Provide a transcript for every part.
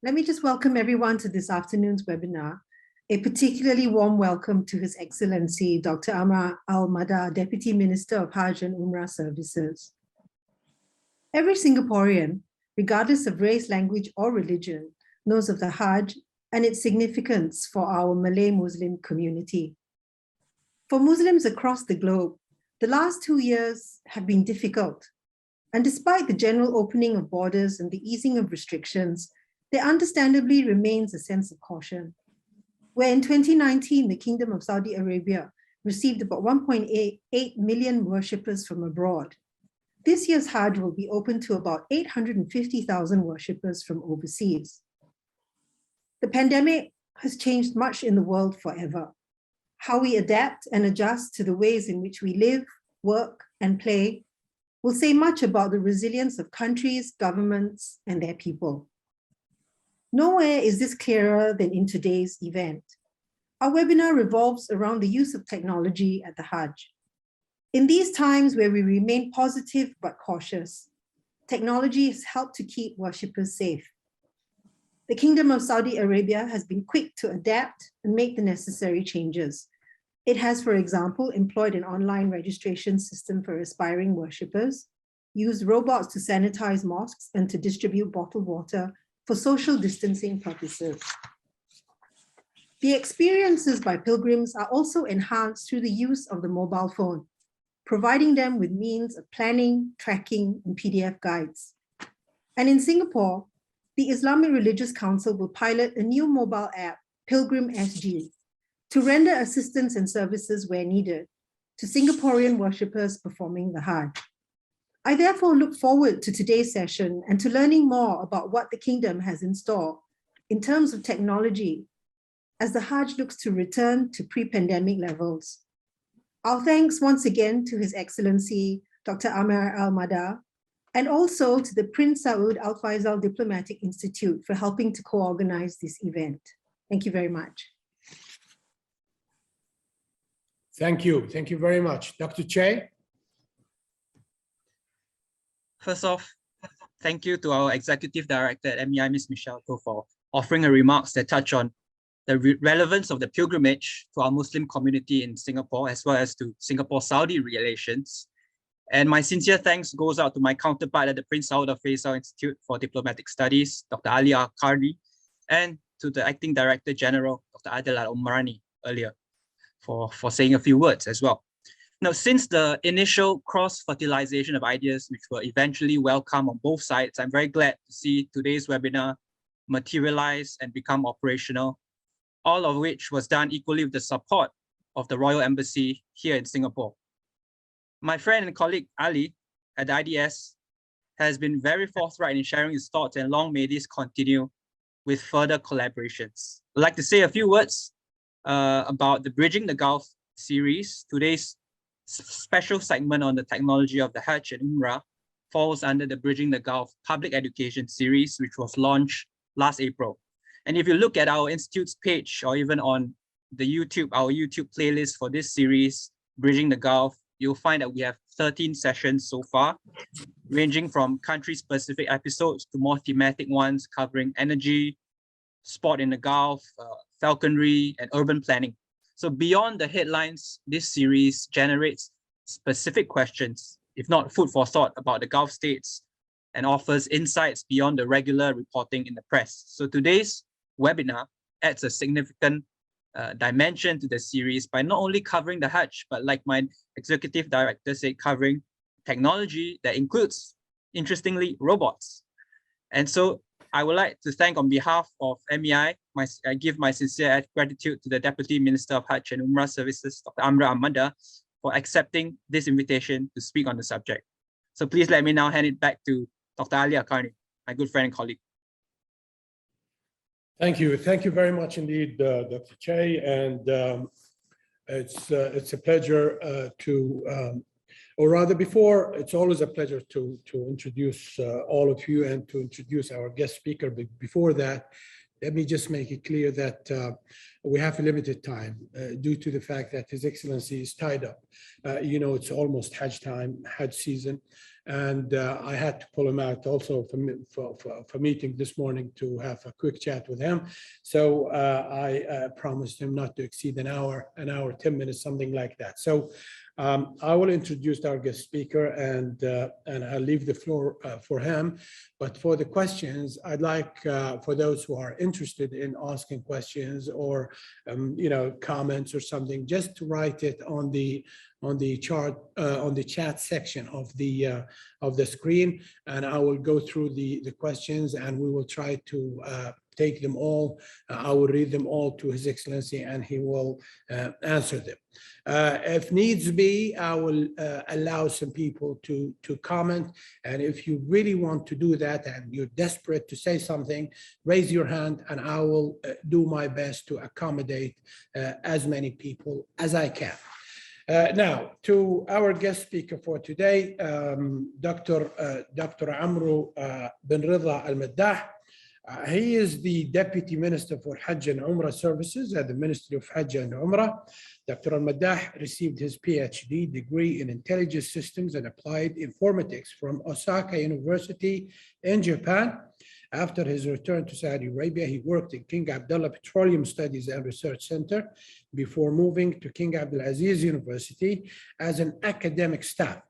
Let me just welcome everyone to this afternoon's webinar. A particularly warm welcome to His Excellency Dr. Amar Al-Mada, Deputy Minister of Hajj and Umrah Services. Every Singaporean, regardless of race, language, or religion, knows of the Hajj and its significance for our Malay Muslim community. For Muslims across the globe, the last 2 years have been difficult. And despite the general opening of borders and the easing of restrictions, there understandably remains a sense of caution. Where in 2019, the Kingdom of Saudi Arabia received about 1.8 million worshippers from abroad, this year's Hajj will be open to about 850,000 worshippers from overseas. The pandemic has changed much in the world forever. How we adapt and adjust to the ways in which we live, work, and play will say much about the resilience of countries, governments, and their people. Nowhere is this clearer than in today's event. Our webinar revolves around the use of technology at the Hajj. In these times where we remain positive but cautious, technology has helped to keep worshippers safe. The Kingdom of Saudi Arabia has been quick to adapt and make the necessary changes. It has, for example, employed an online registration system for aspiring worshippers, used robots to sanitize mosques and to distribute bottled water for social distancing purposes. The experiences by pilgrims are also enhanced through the use of the mobile phone, providing them with means of planning, tracking, and PDF guides. And in Singapore, the Islamic Religious Council will pilot a new mobile app, Pilgrim SG, to render assistance and services where needed to Singaporean worshippers performing the Hajj. I therefore look forward to today's session and to learning more about what the Kingdom has in store in terms of technology as the Hajj looks to return to pre-pandemic levels. Our thanks once again to His Excellency Dr. Amar Al-Mada, and also to the Prince Saud Al Faisal Diplomatic Institute for helping to co-organize this event. Thank you very much. Thank you. Thank you very much. Dr. Che? First off, thank you to our Executive Director at MEI, Ms. Michelle Koh, for offering her remarks that touch on the relevance of the pilgrimage to our Muslim community in Singapore, as well as to Singapore-Saudi relations. And my sincere thanks goes out to my counterpart at the Prince Saud Al Faisal Institute for Diplomatic Studies, Dr. Ali Al-Karni, and to the Acting Director General, Dr. Adil Al-Umrani, earlier, for saying a few words as well. Now, since the initial cross-fertilization of ideas, which were eventually welcome on both sides, I'm very glad to see today's webinar materialize and become operational, all of which was done equally with the support of the Royal Embassy here in Singapore. My friend and colleague Ali at the IDS has been very forthright in sharing his thoughts, and long may this continue with further collaborations. I'd like to say a few words about the Bridging the Gulf series. Today's special segment on the technology of the Hajj and Umrah falls under the Bridging the Gulf public education series, which was launched last April. And if you look at our institute's page, or even on the our YouTube playlist for this series, Bridging the Gulf, you'll find that we have 13 sessions so far, ranging from country-specific episodes to more thematic ones covering energy, sport in the Gulf, falconry, and urban planning. So beyond the headlines, this series generates specific questions, if not food for thought, about the Gulf states, and offers insights beyond the regular reporting in the press. So today's webinar adds a significant dimension to the series by not only covering the Hajj, but like my executive director said, covering technology that includes, interestingly, robots. And so I would like to thank on behalf of MEI, I give my sincere gratitude to the Deputy Minister of Hajj and Umrah Services, Dr. Amar Al-Mada, for accepting this invitation to speak on the subject. So please let me now hand it back to Dr. Ali Al-Karni, my good friend and colleague. Thank you. Thank you very much indeed, Dr. Che. And it's a pleasure or rather before, it's always a pleasure to introduce all of you and to introduce our guest speaker. But before that, let me just make it clear that we have a limited time due to the fact that His Excellency is tied up. You know, it's almost Hajj time, Hajj season. And I had to pull him out also for meeting this morning to have a quick chat with him. So I promised him not to exceed an hour, 10 minutes, something like that. So I will introduce our guest speaker, and I'll leave the floor for him. But for the questions, I'd like for those who are interested in asking questions or comments or something, just to write it on the chart on the chat section of the screen, and I will go through the questions, and we will try to take them all. I will read them all to His Excellency, and he will answer them. If needs be, I will allow some people to comment. And if you really want to do that and you're desperate to say something, raise your hand, and I will do my best to accommodate as many people as I can. Now, to our guest speaker for today, Dr. Amru bin Rida Al-Maddah. He is the Deputy Minister for Hajj and Umrah Services at the Ministry of Hajj and Umrah. Dr. Al-Maddah received his PhD degree in Intelligence Systems and Applied Informatics from Osaka University in Japan. After his return to Saudi Arabia, he worked in King Abdullah Petroleum Studies and Research Center before moving to King Abdulaziz University as an academic staff.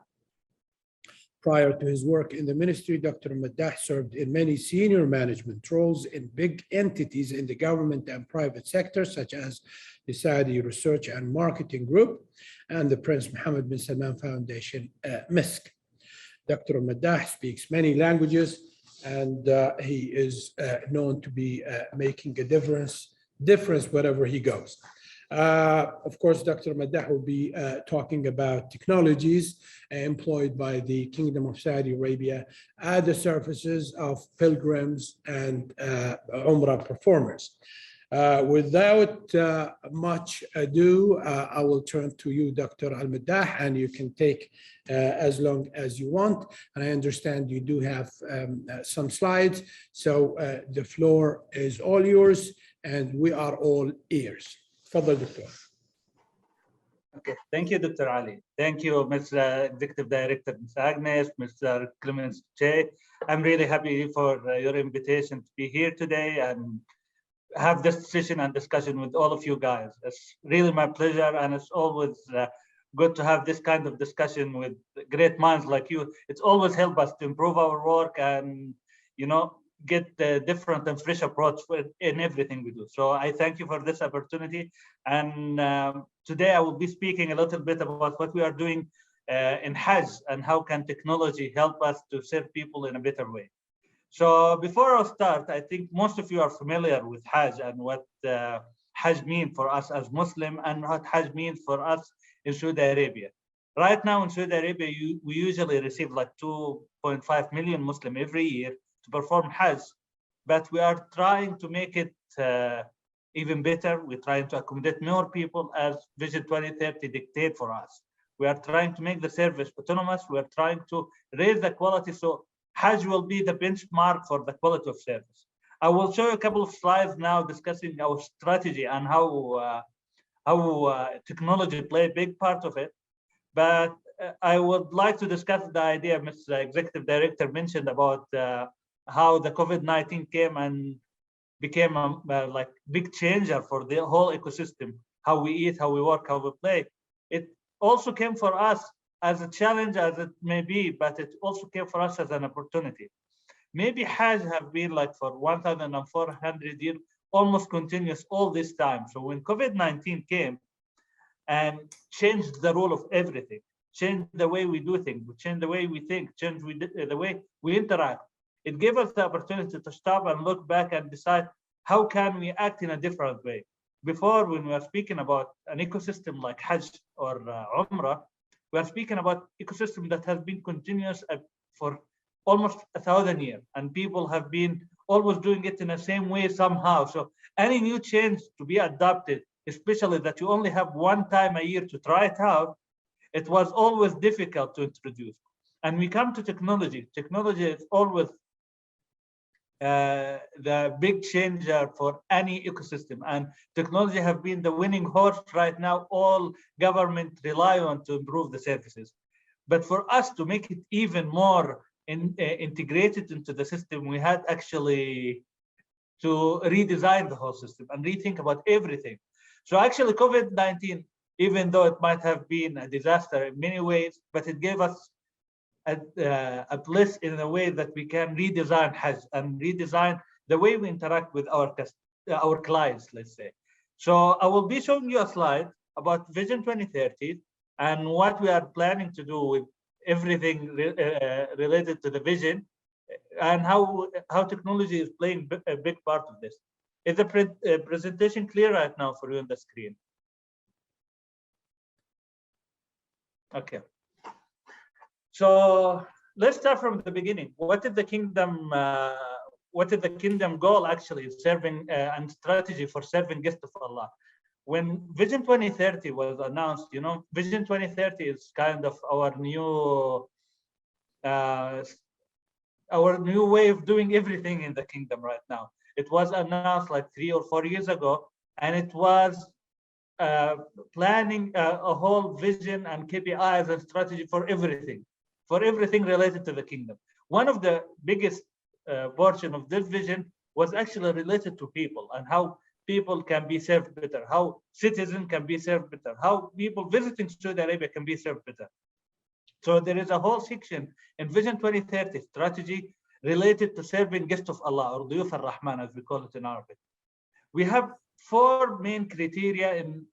Prior to his work in the ministry, Dr. Maddah served in many senior management roles in big entities in the government and private sector, such as the Saudi Research and Marketing Group and the Prince Mohammed bin Salman Foundation, MISC. Dr. Maddah speaks many languages, and he is known to be making a difference wherever he goes. Of course, Dr. Maddah will be talking about technologies employed by the Kingdom of Saudi Arabia at the services of pilgrims and Umrah performers. Without much ado, I will turn to you, Dr. Al-Maddah, and you can take as long as you want. And I understand you do have some slides, so the floor is all yours, and we are all ears. Fadal, Doctor. Okay, thank you, Dr. Ali. Thank you, Mr. Executive Director, Ms. Agnes, Mr. Clemens Che. I'm really happy for your invitation to be here today and have this session and discussion with all of you guys. It's really my pleasure, and it's always good to have this kind of discussion with great minds like you. It's always helped us to improve our work and, get a different and fresh approach in everything we do. So I thank you for this opportunity. And today I will be speaking a little bit about what we are doing in Hajj and how can technology help us to serve people in a better way. So before I start, I think most of you are familiar with Hajj and what Hajj means for us as Muslim and what Hajj means for us in Saudi Arabia. Right now in Saudi Arabia, we usually receive like 2.5 million Muslim every year to perform Hajj, but we are trying to make it even better. We're trying to accommodate more people as Vision 2030 dictate for us. We are trying to make the service autonomous. We are trying to raise the quality, so Hajj will be the benchmark for the quality of service. I will show you a couple of slides now discussing our strategy and how technology play a big part of it. But I would like to discuss the idea Mr. Executive Director mentioned about how the COVID-19 came and became a like big changer for the whole ecosystem, how we eat, how we work, how we play. It also came for us as a challenge as it may be, but it also came for us as an opportunity. Maybe Hajj have been like for 1,400 years, almost continuous all this time. So when COVID-19 came and changed the rule of everything, changed the way we do things, changed the way we think, changed the way we interact, it gave us the opportunity to stop and look back and decide how can we act in a different way. Before, when we are speaking about an ecosystem like Hajj or Umrah, we are speaking about ecosystem that has been continuous for almost 1,000 years, and people have been always doing it in the same way somehow. So any new change to be adopted, especially that you only have one time a year to try it out, it was always difficult to introduce. And we come to technology. Technology is always the big changer for any ecosystem, and technology have been the winning horse right now. All government rely on to improve the services. But for us to make it even more integrated into the system, we had actually to redesign the whole system and rethink about everything. So actually COVID-19, even though it might have been a disaster in many ways, but it gave us a bliss in a way that we can redesign Hajj and redesign the way we interact with our clients, let's say. So I will be showing you a slide about Vision 2030 and what we are planning to do with everything related to the vision, and how technology is playing a big part of this. Is the presentation clear right now for you on the screen? Okay. So let's start from the beginning. What is the kingdom? What is the kingdom goal actually serving and strategy for serving guests of Allah? When Vision 2030 was announced, you know, Vision 2030 is kind of our new way of doing everything in the kingdom right now. It was announced like 3 or 4 years ago, and it was planning a whole vision and KPIs and strategy for everything related to the kingdom. One of the biggest portion of this vision was actually related to people and how people can be served better, how citizens can be served better, how people visiting Saudi Arabia can be served better. So there is a whole section in Vision 2030 strategy related to serving guests of Allah, or Duyuf al-Rahman, as we call it in Arabic. We have 4 main criteria in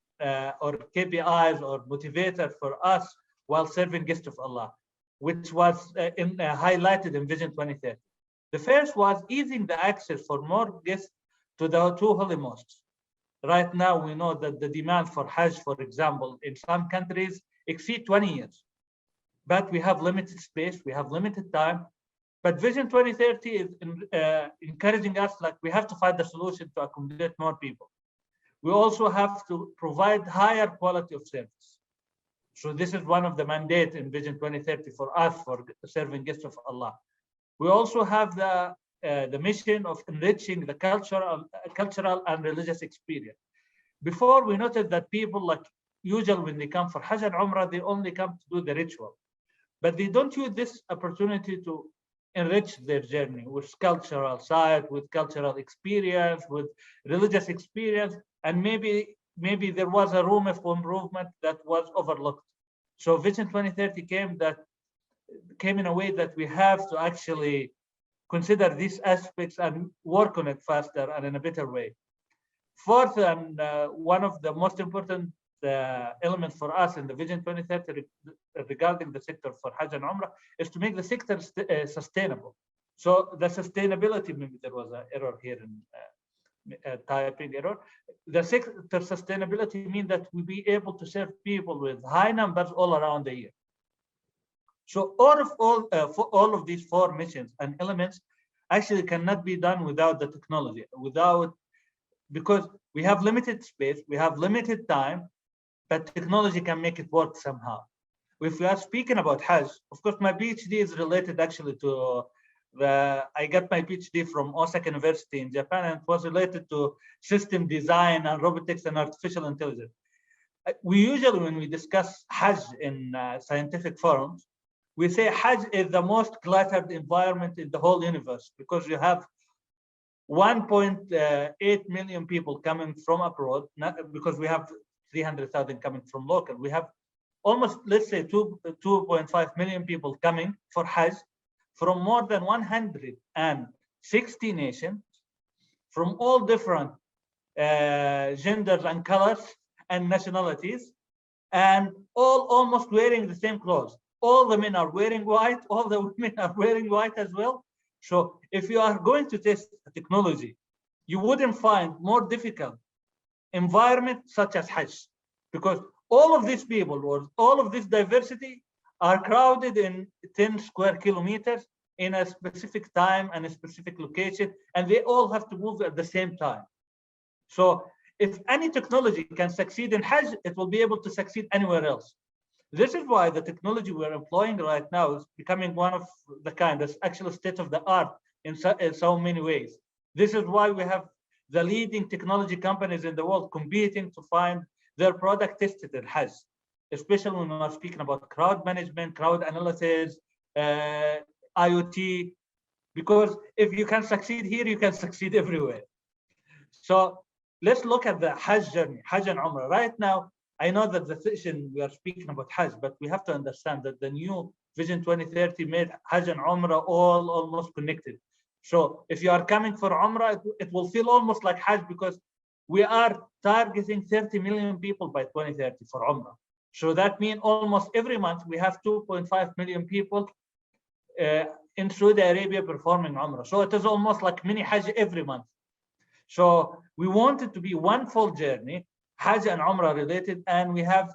or KPIs or motivators for us while serving guests of Allah, which was highlighted in Vision 2030. The first was easing the access for more guests to the 2 holy mosques. Right now, we know that the demand for Hajj, for example, in some countries exceed 20 years. But we have limited space, we have limited time. But Vision 2030 is encouraging us, like we have to find the solution to accommodate more people. We also have to provide higher quality of service. So this is one of the mandates in Vision 2030 for us, for serving guests of Allah. We also have the mission of enriching the cultural and religious experience. Before, we noted that people, like usual when they come for Hajj and Umrah, they only come to do the ritual. But they don't use this opportunity to enrich their journey with cultural side, with cultural experience, with religious experience, and maybe there was a room of improvement that was overlooked. So Vision 2030 came in a way that we have to actually consider these aspects and work on it faster and in a better way. Fourth, and one of the most important elements for us in the Vision 2030 regarding the sector for Hajj and Umrah is to make the sector sustainable. So the sustainability, maybe there was an error here in typing error. The sector sustainability means that we be able to serve people with high numbers all around the year. So all of these 4 missions and elements actually cannot be done without the technology, because we have limited space, we have limited time, but technology can make it work somehow. If we are speaking about Hajj, of course, my PhD is related actually to I got my PhD from Osaka University in Japan, and it was related to system design and robotics and artificial intelligence. We usually, when we discuss Hajj in scientific forums, we say Hajj is the most cluttered environment in the whole universe, because you have 1.8 million people coming from abroad, because we have 300,000 coming from local. We have almost, let's say, 2.5 million people coming for Hajj from more than 160 nations, from all different genders and colors and nationalities, and all almost wearing the same clothes. All the men are wearing white, all the women are wearing white as well. So if you are going to test technology, you wouldn't find more difficult environment such as Hajj, because all of these people or all of this diversity are crowded in 10 square kilometers in a specific time and a specific location, and they all have to move at the same time. So if any technology can succeed in Hajj, it will be able to succeed anywhere else. This is why the technology we're employing right now is becoming one of the kind that's actually state of the art in so many ways. This is why we have the leading technology companies in the world competing to find their product tested in Hajj. especially when we're speaking about crowd management, crowd analysis, IoT, because if you can succeed here, you can succeed everywhere. So let's look at the Hajj journey, Hajj and Umrah. Right now, I know that the session we are speaking about Hajj, but we have to understand that the new Vision 2030 made Hajj and Umrah all almost connected. So if you are coming for Umrah, it will feel almost like Hajj, because we are targeting 30 million people by 2030 for Umrah. So that means almost every month we have 2.5 million people in Saudi Arabia performing Umrah. So it is almost like mini Hajj every month. So we want it to be one full journey, Hajj and Umrah related, and we have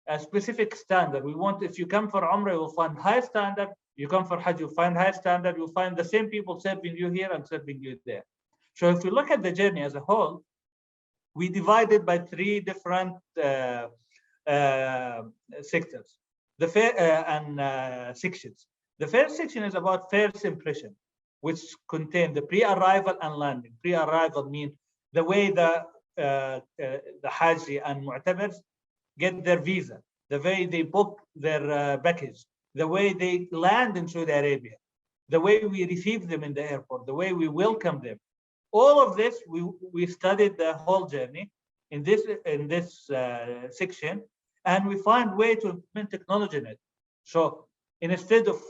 a specific standard. We want, if you come for Umrah, you'll find high standard. You come for Hajj, you'll find high standard. You'll find the same people serving you here and serving you there. So if we look at the journey as a whole, we divided by 3 different sectors, sections. The first section is about first impression, which contain the pre-arrival and landing. Pre-arrival means the way the Haji and Mu'tamers get their visa, the way they book their package, the way they land in Saudi Arabia, the way we receive them in the airport, the way we welcome them. All of this, we studied the whole journey in this section, and we find way to implement technology in it. So instead of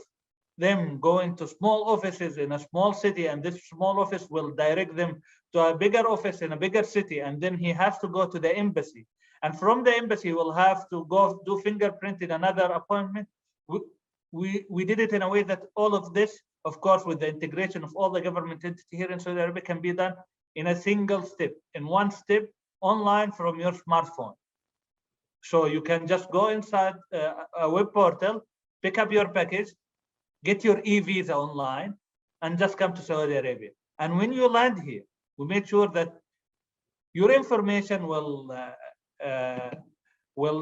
them going to small offices in a small city, and this small office will direct them to a bigger office in a bigger city, and then he has to go to the embassy, and from the embassy will have to go do fingerprint in another appointment. We did it in a way that all of this, of course, with the integration of all the government entity here in Saudi Arabia, can be done in a single step, in one step, online from your smartphone. So you can just go inside a web portal, pick up your package, get your e-visa online, and just come to Saudi Arabia. And when you land here, we make sure that your information will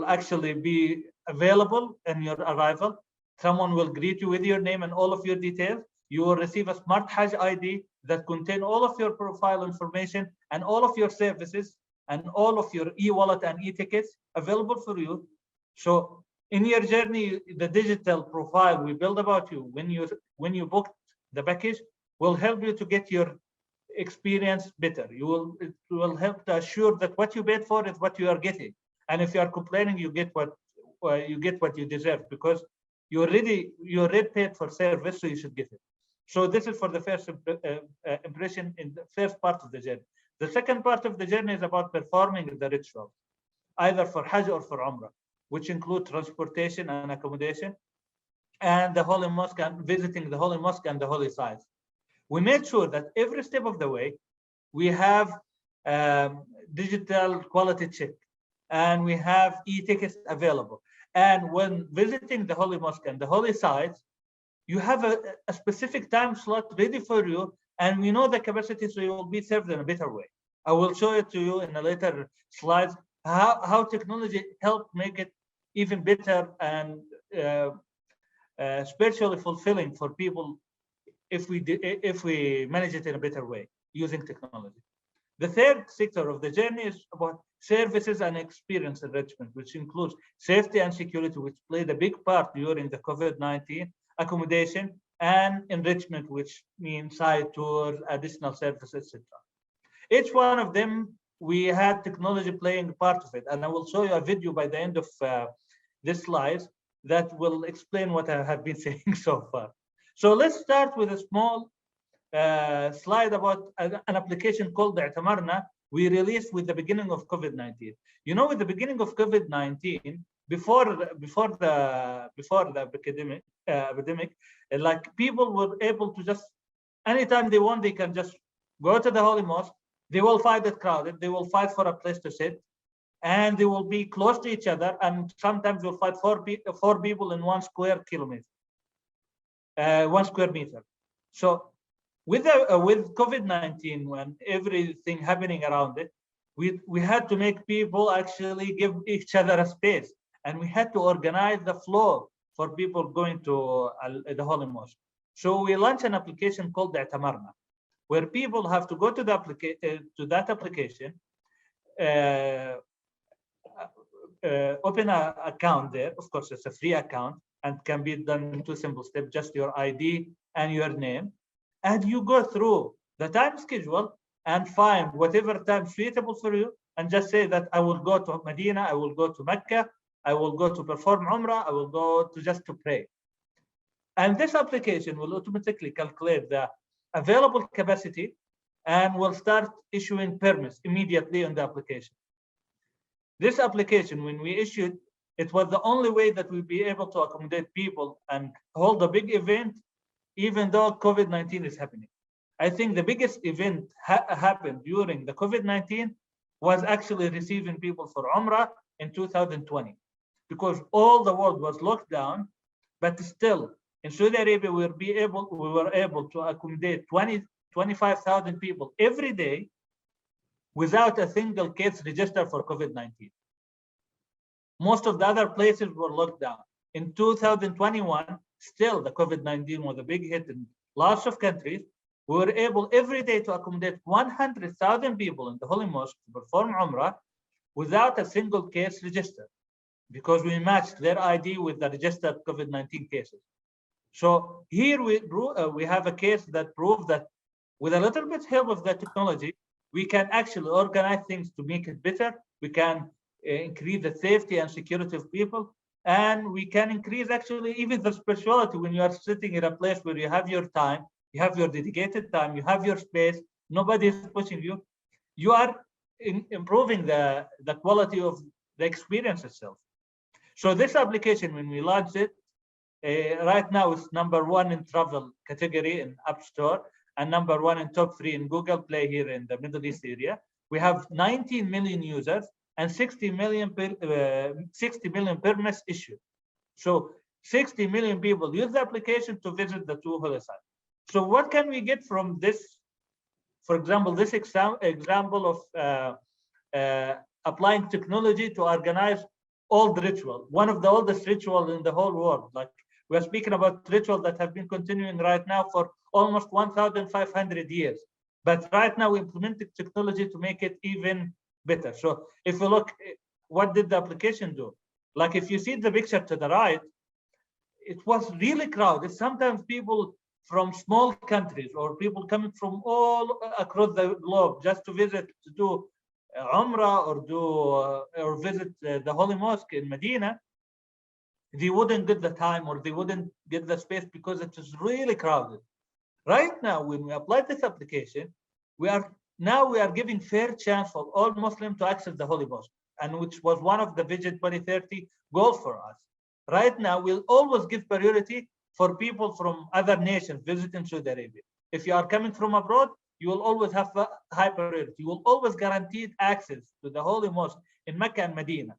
actually be available in your arrival. Someone will greet you with your name and all of your details. You will receive a smart Hajj ID that contain all of your profile information and all of your services and all of your e-wallet and e-tickets available for you. So in your journey, the digital profile we build about you when you booked the package will help you to get your experience better. It will help to assure that what you paid for is what you are getting. And if you are complaining, you get what you deserve, because you already paid for service, so you should get it. So this is for the first impression in the first part of the journey. The second part of the journey is about performing the ritual, either for Hajj or for Umrah, which include transportation and accommodation, and the Holy Mosque, and visiting the Holy Mosque and the holy sites. We made sure that every step of the way, we have digital quality check, and we have e-tickets available. And when visiting the Holy Mosque and the holy sites, you have a specific time slot ready for you, and we know the capacity, so you will be served in a better way. I will show it to you in a later slides, how technology helped make it even better and spiritually fulfilling for people if we manage it in a better way using technology. The third sector of the journey is about services and experience enrichment, which includes safety and security, which played a big part during the COVID-19, accommodation, and enrichment, which means site tours, additional services, etc. Each one of them, we had technology playing part of it, and I will show you a video by the end of this slide that will explain what I have been saying so far. So let's start with a small slide about an application called I'tamarna we released with the beginning of COVID-19. You know, with the beginning of COVID-19, before the epidemic, like people were able to just anytime they want, they can just go to the Holy Mosque. They will find it crowded. They will fight for a place to sit, and they will be close to each other. And sometimes you'll find four people in 1 square kilometer, 1 square meter. So with COVID-19, when everything happening around it, we had to make people actually give each other a space, and we had to organize the flow for people going to the Holy Mosque. So we launched an application called I'tamarna, where people have to go to that application, open an account there. Of course, it's a free account and can be done in 2 simple steps, just your ID and your name. And you go through the time schedule and find whatever time suitable for you and just say that I will go to Medina, I will go to Mecca, I will go to perform Umrah, I will go to just to pray. And this application will automatically calculate the available capacity and will start issuing permits immediately on the application. This application, when we issued, it was the only way that we'd be able to accommodate people and hold a big event, even though COVID-19 is happening. I think the biggest event happened during the COVID-19 was actually receiving people for Umrah in 2020, because all the world was locked down, but still in Saudi Arabia, we were able to accommodate 25,000 people every day without a single case registered for COVID-19. Most of the other places were locked down. In 2021, still the COVID-19 was a big hit in lots of countries. We were able every day to accommodate 100,000 people in the Holy Mosque to perform Umrah without a single case registered, because we matched their ID with the registered COVID-19 cases. So here we have a case that proves that with a little bit help of the technology, we can actually organize things to make it better. We can increase the safety and security of people, and we can increase actually even the spirituality when you are sitting in a place where you have your time, you have your dedicated time, you have your space, nobody is pushing you. You are improving the quality of the experience itself. So this application, when we launched it, right now it's #1 in travel category in App Store and #1 in top 3 in Google Play here in the Middle East area. We have 19 million users and 60 million permits issued. So 60 million people use the application to visit the 2 holy sites. So what can we get from this? For example, this example of applying technology to organize old ritual, one of the oldest rituals in the whole world. Like we're speaking about rituals that have been continuing right now for almost 1,500 years. But right now we implemented technology to make it even better. So if you look, what did the application do? Like if you see the picture to the right, it was really crowded. Sometimes people from small countries or people coming from all across the globe just to visit, to do Umrah or visit the Holy Mosque in Medina, they wouldn't get the time or they wouldn't get the space because it is really crowded. Right now, when we apply this application, we are giving fair chance for all Muslims to access the Holy Mosque, and which was one of the Vision 2030 goals for us. Right now, we'll always give priority for people from other nations visiting Saudi Arabia. If you are coming from abroad, you will always have a high priority. You will always guaranteed access to the Holy Mosque in Mecca and Medina.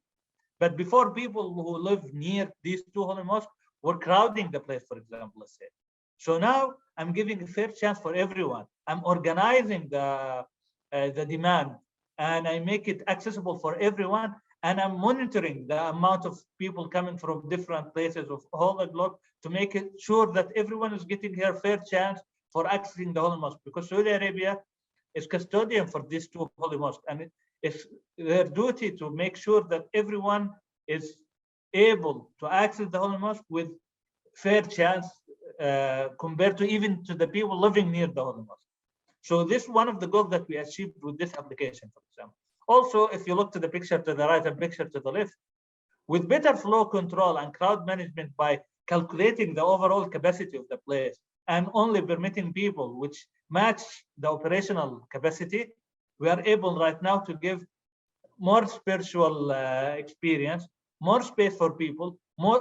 But before, people who live near these 2 holy mosques were crowding the place, for example, let's say. So now I'm giving a fair chance for everyone. I'm organizing the demand and I make it accessible for everyone. And I'm monitoring the amount of people coming from different places of all the globe to make it sure that everyone is getting a fair chance for accessing the Holy Mosque, because Saudi Arabia is custodian for these 2 holy mosques, and it's their duty to make sure that everyone is able to access the Holy Mosque with fair chance compared to even to the people living near the Holy Mosque. So this is one of the goals that we achieved with this application, for example. Also, if you look to the picture to the right and picture to the left, with better flow control and crowd management by calculating the overall capacity of the place and only permitting people which match the operational capacity, we are able right now to give more spiritual experience, more space for people,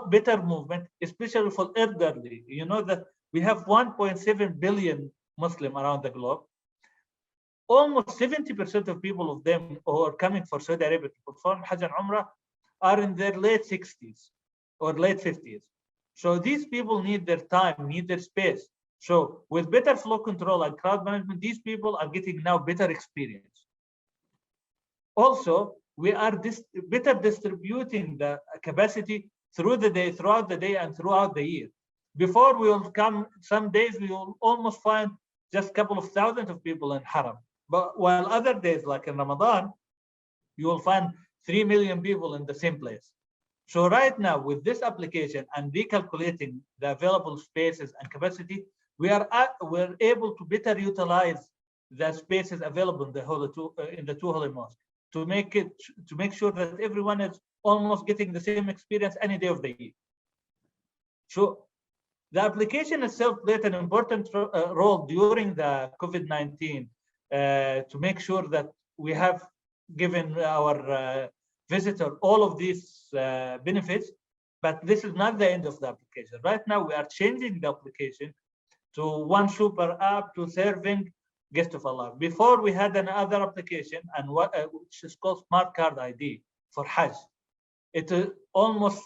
better movement, especially for elderly. You know that we have 1.7 billion Muslims around the globe. Almost 70% of people of them who are coming for Saudi Arabia to perform Hajj and Umrah are in their late 60s or late 50s. So these people need their time, need their space. So with better flow control and crowd management, these people are getting now better experience. Also, we are better distributing the capacity through the day, throughout the day and throughout the year. Before we will come, some days we will almost find just a couple of thousands of people in Haram. But while other days, like in Ramadan, you will find 3 million people in the same place. So right now, with this application and recalculating the available spaces and capacity, we're able to better utilize the spaces available in the two holy mosques to make sure that everyone is almost getting the same experience any day of the year. So the application itself played an important role during the COVID-19 to make sure that we have given our visitor all of these benefits, but this is not the end of the application. Right now, we are changing the application to one super app to serving guest of Allah. Before, we had another application and which is called Smart Card ID for Hajj. It is almost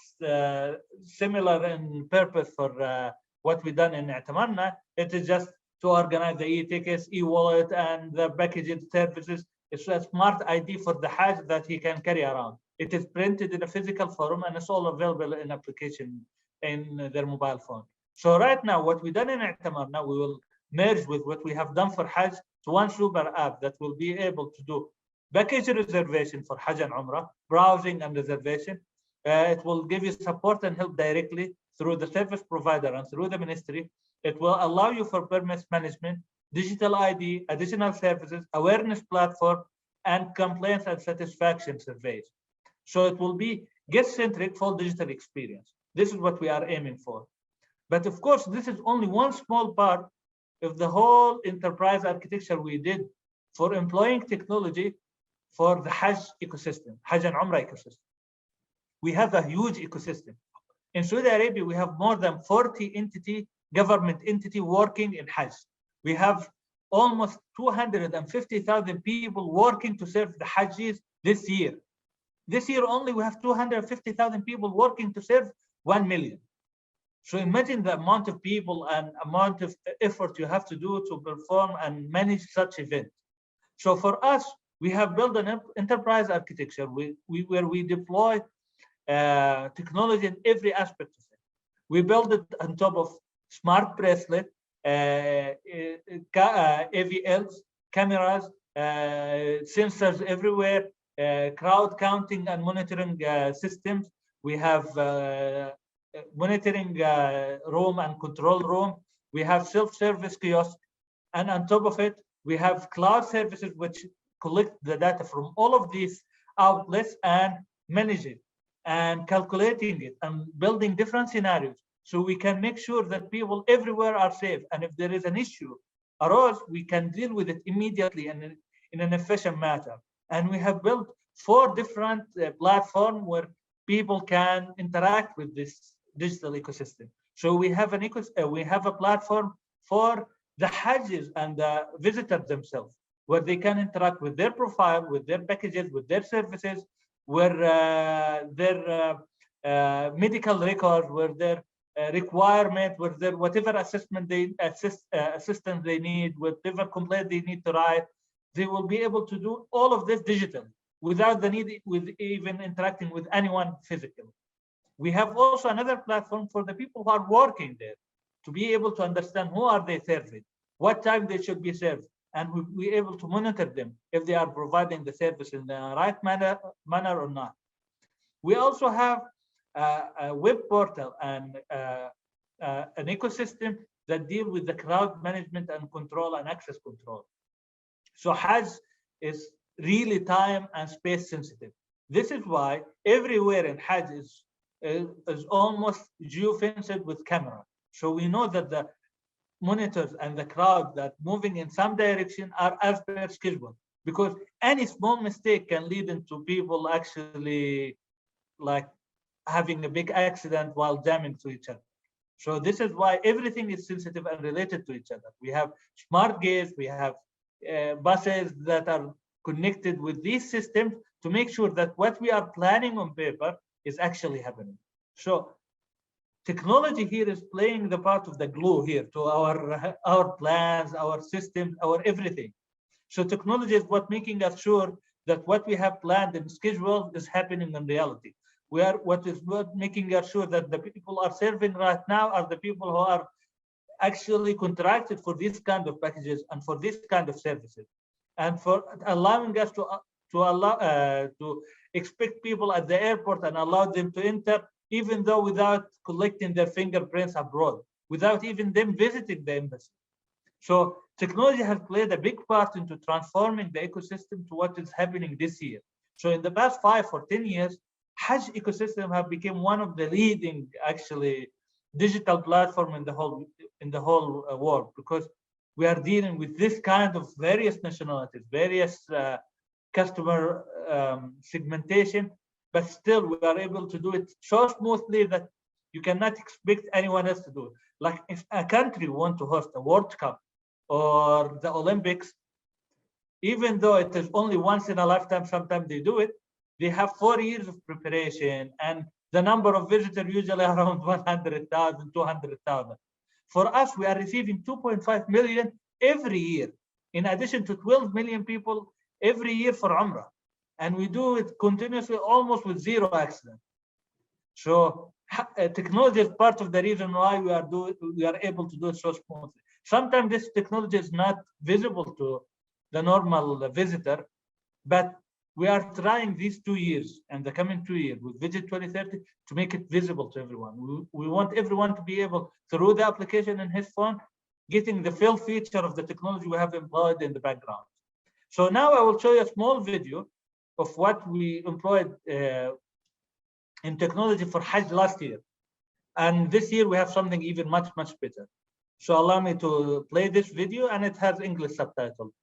similar in purpose for what we done in I'tamarna. It is just to organize the e-tickets, e-wallet, and the packaging services. It's a smart ID for the Hajj that he can carry around. It is printed in a physical form and it's all available in application in their mobile phone. So right now, what we done in I'tamarna, we will merge with what we have done for Hajj to one super app that will be able to do package reservation for Hajj and Umrah, browsing and reservation. It will give you support and help directly through the service provider and through the ministry. It will allow you for permits management, digital ID, additional services, awareness platform, and complaints and satisfaction surveys. So it will be guest-centric full digital experience. This is what we are aiming for. But of course, this is only one small part of the whole enterprise architecture we did for employing technology for the Hajj ecosystem, Hajj and Umrah ecosystem. We have a huge ecosystem. In Saudi Arabia, we have more than 40 government entity working in Hajj. We have almost 250,000 people working to serve the Hajjis this year. This year only, we have 250,000 people working to serve 1 million. So imagine the amount of people and amount of effort you have to do to perform and manage such events. So for us, we have built an enterprise architecture where we deploy technology in every aspect of it. We build it on top of smart bracelet, AVLs, cameras, sensors everywhere, crowd counting and monitoring systems. We have monitoring room and control room. We have self-service kiosk. And on top of it, we have cloud services which collect the data from all of these outlets and manage it and calculating it and building different scenarios so we can make sure that people everywhere are safe. And if there is an issue arose, we can deal with it immediately and in an efficient manner. And we have built 4 different platforms where people can interact with this digital ecosystem. So we have a platform for the Hajjis and the visitors themselves, where they can interact with their profile, with their packages, with their services, where their medical records, where their requirement, where their whatever assistance they need, whatever complaint they need to write, they will be able to do all of this digital without the need with even interacting with anyone physically. We have also another platform for the people who are working there to be able to understand who are they serving, what time they should be served, and we'll be able to monitor them if they are providing the service in the right manner or not. We also have a web portal and an ecosystem that deal with the crowd management and control and access control. So Hajj is really time and space sensitive. This is why everywhere in Hajj is almost geofenced with camera. So we know that the monitors and the crowd that moving in some direction are as per schedule, because any small mistake can lead into people actually like having a big accident while jamming to each other. So this is why everything is sensitive and related to each other. We have smart gates, we have buses that are connected with these systems to make sure that what we are planning on paper is actually happening. So technology here is playing the part of the glue here to our plans, our systems, our everything. So technology is what making us sure that what we have planned and scheduled is happening in reality. What making us sure that the people are serving right now are the people who are actually contracted for this kind of packages and for this kind of services, and for allowing us to expect people at the airport and allow them to enter, even though without collecting their fingerprints abroad, without even them visiting the embassy. So technology has played a big part into transforming the ecosystem to what is happening this year. So in the past 5 or 10 years, Hajj ecosystem have become one of the leading actually digital platform in the whole world, because we are dealing with this kind of various nationalities, various customer segmentation, but still we are able to do it so smoothly that you cannot expect anyone else to do it. Like if a country want to host a World Cup or the Olympics, even though it is only once in a lifetime, sometimes they do it, they have 4 years of preparation, and the number of visitors usually around 100,000, 200,000. For us, we are receiving 2.5 million every year, in addition to 12 million people every year for Umrah. And we do it continuously, almost with 0 accident. So technology is part of the reason why we are able to do it so smoothly. Sometimes this technology is not visible to the normal visitor, but we are trying these 2 years and the coming 2 years with Visit 2030 to make it visible to everyone. We want everyone to be able, through the application in his phone, getting the full feature of the technology we have employed in the background. So now I will show you a small video of what we employed in technology for Hajj last year. And this year we have something even much, much better. So allow me to play this video, and it has English subtitle.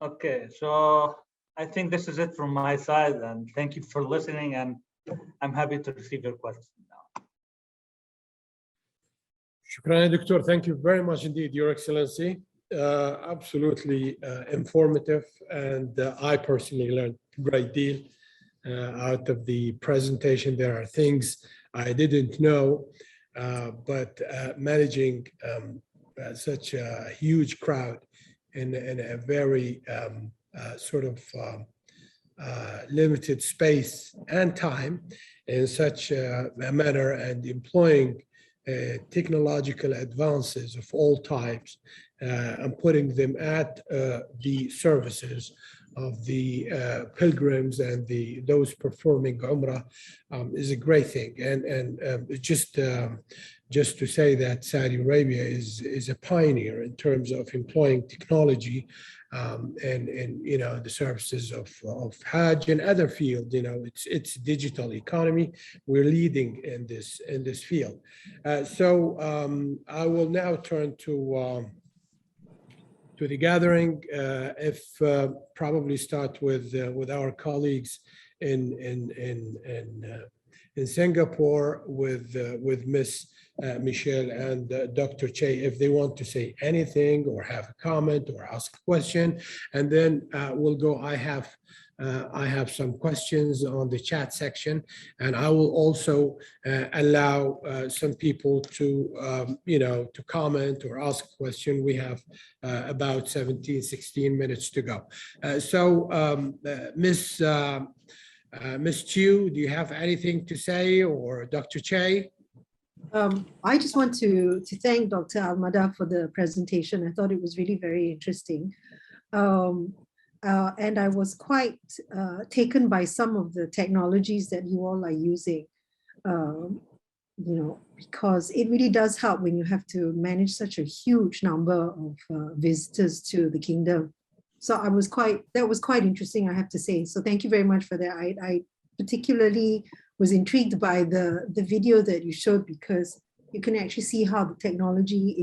Okay, so I think this is it from my side, and thank you for listening, and I'm happy to receive your questions now. Shukran, Doctor. Thank you very much indeed, Your Excellency. Absolutely informative, and I personally learned a great deal out of the presentation. There are things I didn't know, but managing such a huge crowd in a very limited space and time in such a manner, and employing technological advances of all types and putting them at the services of the pilgrims and those performing Umrah is a great thing. And just to say that Saudi Arabia is a pioneer in terms of employing technology and the services of Hajj and other fields. It's digital economy. We're leading in this field. So I will now turn to the gathering. If probably start with our colleagues in Singapore with Ms. Michelle and Dr. Che, if they want to say anything or have a comment or ask a question, and then we'll go. I have some questions on the chat section, and I will also allow some people to to comment or ask a question. We have about 16 minutes to go. Ms. Chiu, do you have anything to say, or Dr. Che? I just want to thank Dr. Almada for the presentation. I thought it was really very interesting. And I was quite taken by some of the technologies that you all are using, because it really does help when you have to manage such a huge number of visitors to the kingdom. So that was quite interesting, I have to say. So thank you very much for that. I particularly was intrigued by the video that you showed, because you can actually see how the technology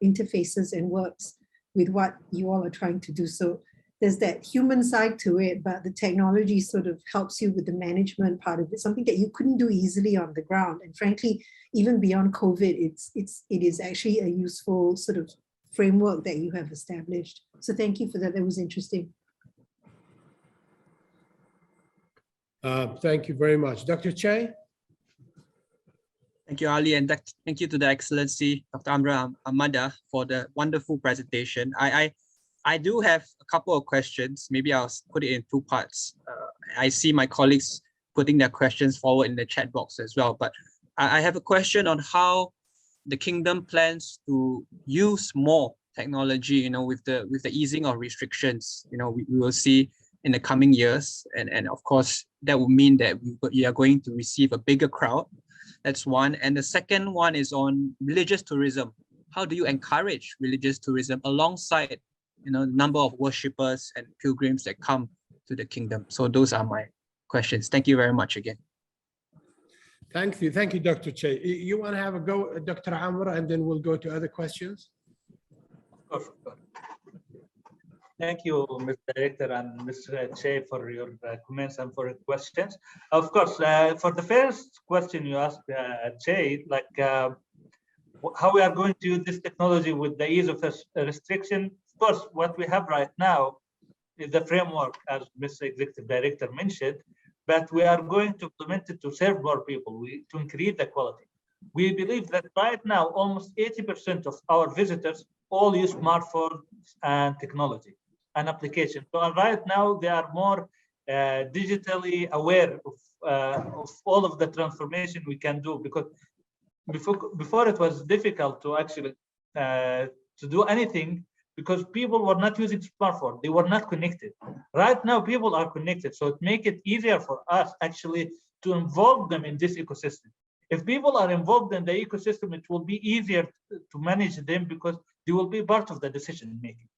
interfaces and works with what you all are trying to do. So there's that human side to it, but the technology sort of helps you with the management part of it, something that you couldn't do easily on the ground. And frankly, even beyond COVID, it is actually a useful sort of framework that you have established. So thank you for that. That was interesting. Thank you very much. Dr. Che? Thank you, Ali, and thank you to the Excellency, Dr. Amra Ahmada, for the wonderful presentation. I do have a couple of questions. Maybe I'll put it in two parts. I see my colleagues putting their questions forward in the chat box as well, but I have a question on how the kingdom plans to use more technology, with the easing of restrictions. We will see in the coming years, and of course that will mean that we are going to receive a bigger crowd. That's one. And the second one is on religious tourism. How do you encourage religious tourism alongside number of worshippers and pilgrims that come to the kingdom? So those are my questions. Thank you very much again. Thank you, Dr. Che. You want to have a go, Dr. Amra, and then we'll go to other questions? Of course. Thank you, Mr. Director and Mr. Che, for your comments and for your questions. Of course, for the first question you asked, Che, how we are going to use this technology with the ease of restriction. Of course, what we have right now is the framework, as Mr. Executive Director mentioned, but we are going to implement it to serve more people, to increase the quality. We believe that right now, almost 80% of our visitors all use smartphones and technology and application. So right now, they are more digitally aware of all of the transformation we can do, because before it was difficult to actually to do anything, because people were not using smartphone, they were not connected. Right now, people are connected, so it makes it easier for us actually to involve them in this ecosystem. If people are involved in the ecosystem, it will be easier to manage them, because they will be part of the decision making.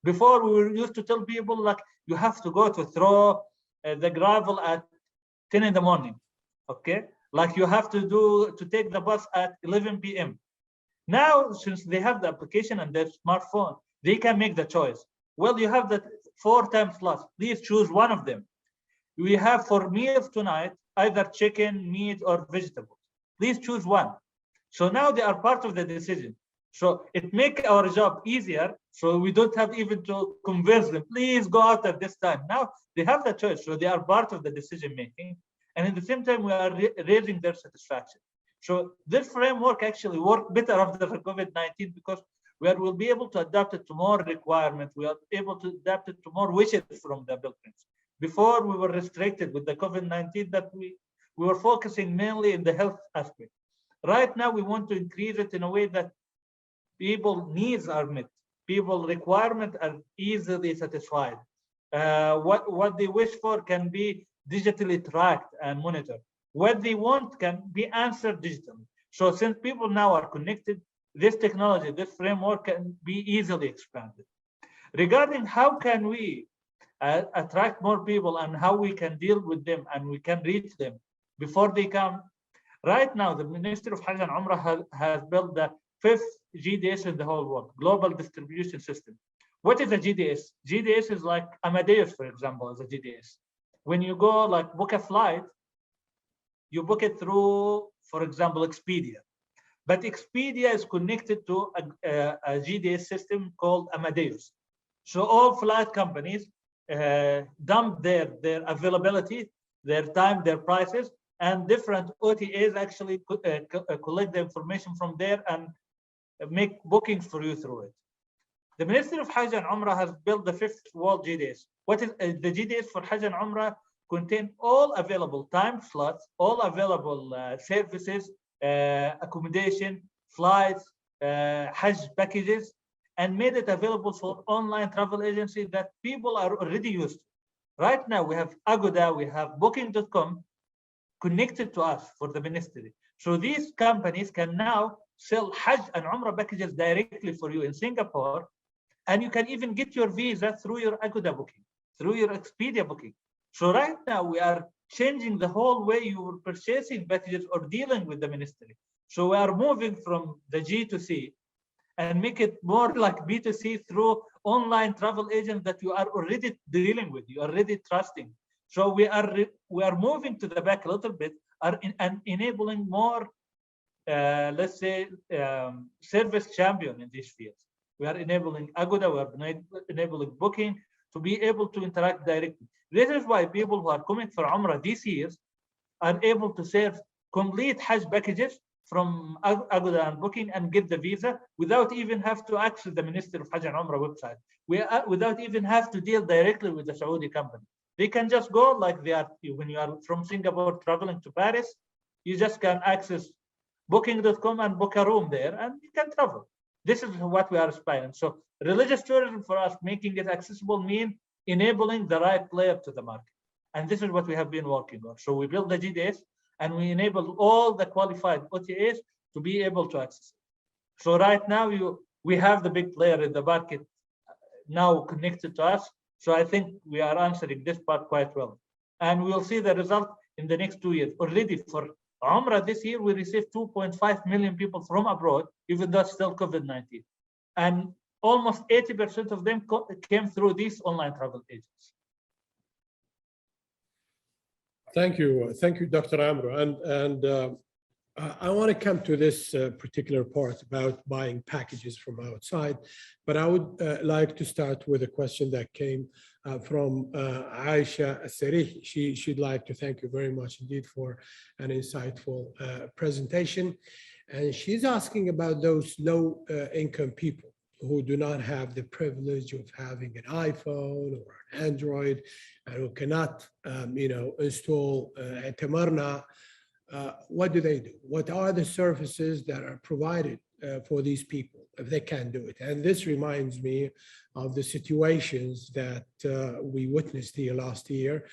Before, we were used to tell people, like, you have to go to throw the gravel at 10 in the morning, okay? Like you have to take the bus at 11 p.m. Now, since they have the application and their smartphone, they can make the choice. Well, you have that 4 time slots. Please choose one of them. We have for meals tonight, either chicken, meat, or vegetables. Please choose one. So now they are part of the decision. So it makes our job easier. So we don't have even to convince them, please go out at this time. Now they have the choice. So they are part of the decision making. And at the same time, we are raising their satisfaction. So this framework actually worked better after COVID-19 because we will be able to adapt it to more requirements. We are able to adapt it to more wishes from the applicants. Before we were restricted with the COVID-19 that we were focusing mainly in the health aspect. Right now, we want to increase it in a way that people needs are met, people requirements are easily satisfied. What they wish for can be digitally tracked and monitored. What they want can be answered digitally. So since people now are connected, this technology, this framework can be easily expanded. Regarding how can we attract more people and how we can deal with them and we can reach them before they come. Right now, the Ministry of Hajj and Umrah has built the 5th GDS in the whole world, Global Distribution System. What is a GDS? GDS is like Amadeus, for example, as a GDS. When you go like book a flight, you book it through, for example, Expedia. But Expedia is connected to a GDS system called Amadeus. So all flight companies dump their availability, their time, their prices, and different OTAs actually collect the information from there and make bookings for you through it. The Ministry of Hajj and Umrah has built the 5th world GDS. What is the GDS for Hajj and Umrah? Contain all available time slots, all available services, accommodation, flights, Hajj packages, and made it available for online travel agencies that people are already used to. Right now, we have Agoda, we have Booking.com connected to us for the ministry. So these companies can now sell Hajj and Umrah packages directly for you in Singapore, and you can even get your visa through your Agoda booking, through your Expedia booking. So right now, we are changing the whole way you were purchasing packages or dealing with the ministry. So we are moving from the G to C and make it more like B2C through online travel agents that you are already dealing with, you are already trusting. So we are moving to the back a little bit and enabling more, let's say, service champion in these fields. We are enabling Agoda, we are enabling Booking to be able to interact directly. This is why people who are coming for Umrah these years are able to serve complete Hajj packages from Agoda and Booking and get the visa without even have to access the Ministry of Hajj and Umrah website. Without even have to deal directly with the Saudi company. They can just go like they are, when you are from Singapore traveling to Paris, you just can access Booking.com and book a room there and you can travel. This is what we are aspiring. So religious tourism for us, making it accessible mean enabling the right player to the market. And this is what we have been working on. So we build the GDS and we enable all the qualified OTAs to be able to access it. So right now we have the big player in the market now connected to us. So I think we are answering this part quite well. And we'll see the result in the next 2 years. Already for Umrah this year, we received 2.5 million people from abroad, even though it's still COVID-19. And almost 80% of them came through these online travel agents. Thank you, Dr. Amro. And I want to come to this particular part about buying packages from outside, but I would like to start with a question that came from Aisha Asarih. She'd like to thank you very much indeed for an insightful presentation. And she's asking about those low income people who do not have the privilege of having an iPhone or an Android and who cannot, install a Tamarna. What do they do? What are the services that are provided for these people if they can't do it? And this reminds me of the situations that we witnessed here last year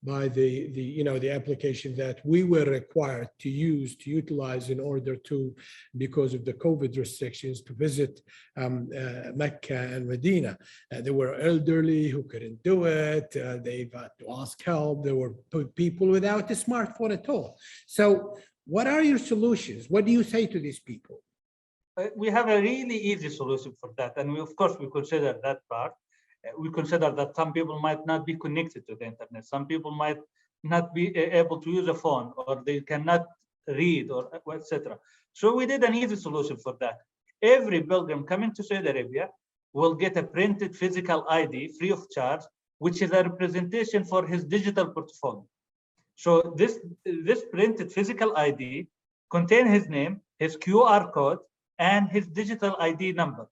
by the application that we were required to utilize in order to, because of the COVID restrictions, to visit Mecca and Medina. There were elderly who couldn't do it. They've had to ask help. There were people without a smartphone at all. So what are your solutions? What do you say to these people? We have a really easy solution for that. And of course, we consider that part. We consider that some people might not be connected to the internet. Some people might not be able to use a phone, or they cannot read, or etc. So we did an easy solution for that. Every pilgrim coming to Saudi Arabia will get a printed physical ID free of charge, which is a representation for his digital portfolio. So this printed physical ID contains his name, his QR code, and his digital ID number.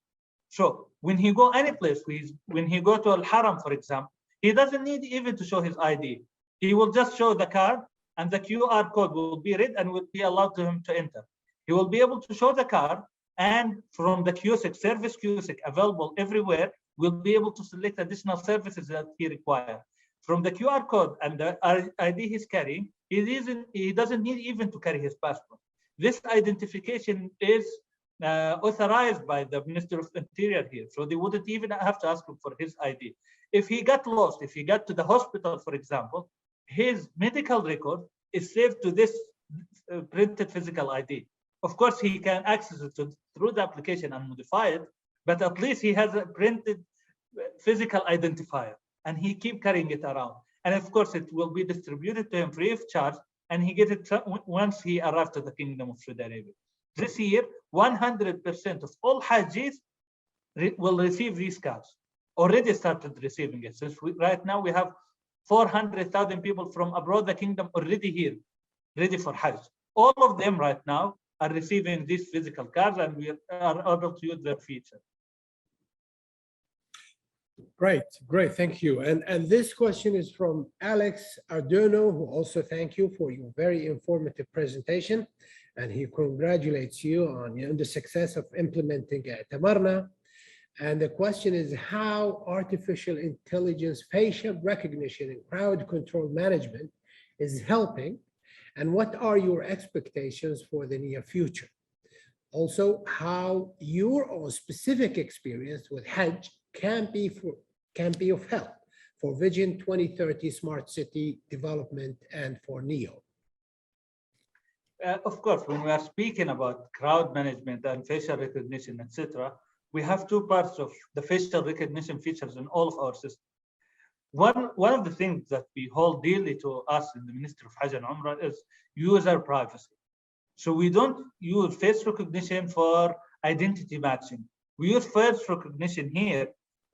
So when he go any place, when he go to Al Haram, for example, he doesn't need even to show his ID. He will just show the card, and the QR code will be read and will be allowed to him to enter. He will be able to show the card, and from the QSIC, service QSIC available everywhere, will be able to select additional services that he requires. From the QR code and the ID he's carrying, he doesn't need even to carry his passport. This identification is authorized by the Minister of Interior here, so they wouldn't even have to ask him for his ID. If he got lost, if he got to the hospital, for example, his medical record is saved to this printed physical ID. Of course, he can access it through the application and modify it, but at least he has a printed physical identifier, and he keep carrying it around. And of course, it will be distributed to him free of charge, and he gets it once he arrives to the Kingdom of Saudi Arabia. This year, 100% of all Hajjis will receive these cards. Already started receiving it, since right now we have 400,000 people from abroad the kingdom already here, ready for Hajj. All of them right now are receiving these physical cards, and we are able to use their feature. Great, thank you. And this question is from Alex Arduino, who also thank you for your very informative presentation, and he congratulates you on the success of implementing Tamarna. And the question is how artificial intelligence, facial recognition, and crowd control management is helping, and what are your expectations for the near future? Also, how your own specific experience with Hajj can be of help for Vision 2030 Smart City Development and for NEO. Of course, when we are speaking about crowd management and facial recognition, etc., we have two parts of the facial recognition features in all of our systems. One of the things that we hold dearly to us in the Ministry of Hajj and Umrah is user privacy. So we don't use face recognition for identity matching. We use face recognition here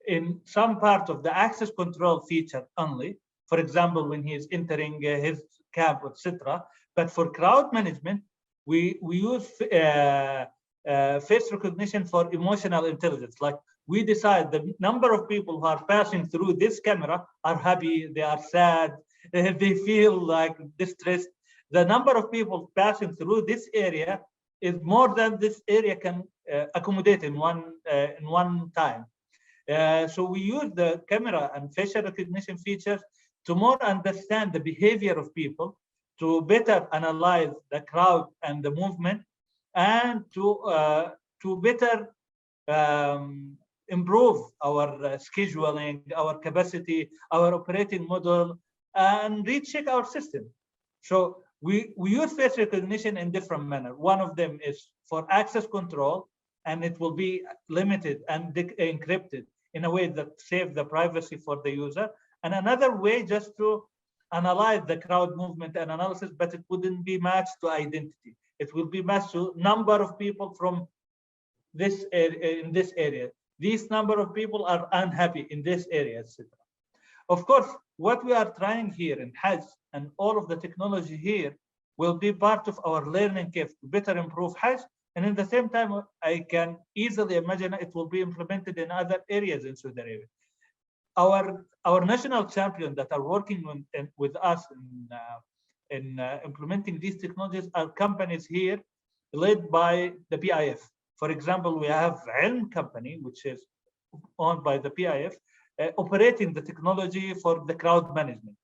in some part of the access control feature only. For example, when he is entering his cab, etc. But for crowd management, we use face recognition for emotional intelligence. Like we decide the number of people who are passing through this camera are happy, they are sad, they feel like distressed. The number of people passing through this area is more than this area can accommodate in one time. So we use the camera and facial recognition features to more understand the behavior of people, to better analyze the crowd and the movement, and to better improve our scheduling, our capacity, our operating model, and recheck our system. So we use face recognition in different manner. One of them is for access control, and it will be limited and encrypted in a way that saves the privacy for the user. And another way just to analyze the crowd movement and analysis, but it wouldn't be matched to identity. It will be matched to number of people from this area, in this area. These number of people are unhappy in this area, etc. Of course, what we are trying here in Hajj and all of the technology here will be part of our learning curve to better improve Hajj. And in the same time, I can easily imagine it will be implemented in other areas in Saudi Arabia. Our national champions that are working with us in implementing these technologies are companies here led by the PIF. For example, we have Ilm company, which is owned by the PIF, operating the technology for the crowd management.